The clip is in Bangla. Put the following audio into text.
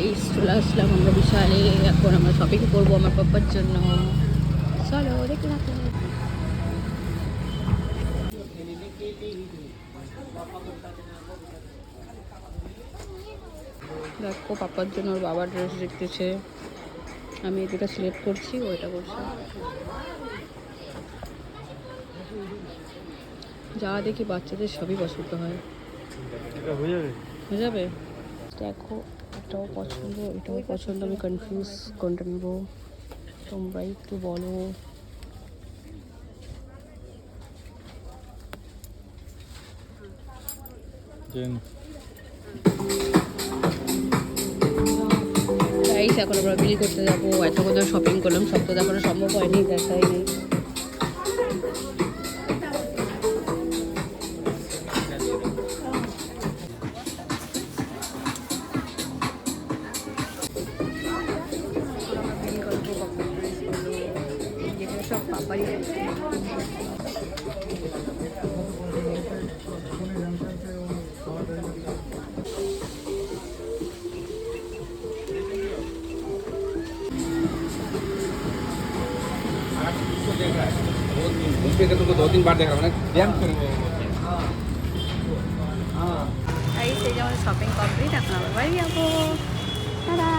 গাইস চলে আসলাম আমরা বিশালে। এখন আমরা শপিং করবো আমার পাপার জন্য। চলো দেখে রাখো। দেখো পাপার জন্য ওর বাবার ড্রেস দেখতেছে। আমি যেটা সিলেক্ট করছি ওইটা করছি। যা দেখি বাচ্চাদের সবই পছন্দ হয়। হয়ে যাবে। দেখো এটাও পছন্দ এটাও পছন্দ, আমি কনফিউজ কোনটা নেবো, তোমরাই একটু বলো। গাইস এখন আমরা বিল করতে যাবো। এত কোথাও শপিং করলাম, সব তো দেখানো সম্ভব হয়নি, দেখাইনি। সব পাপারই तुमको 2-3 बार देखा मैंने ध्यान करेंगे। এই সেই যেমন শপিং কমপ্লিট, এখন আবার বাড়ি যাবো। টাটা।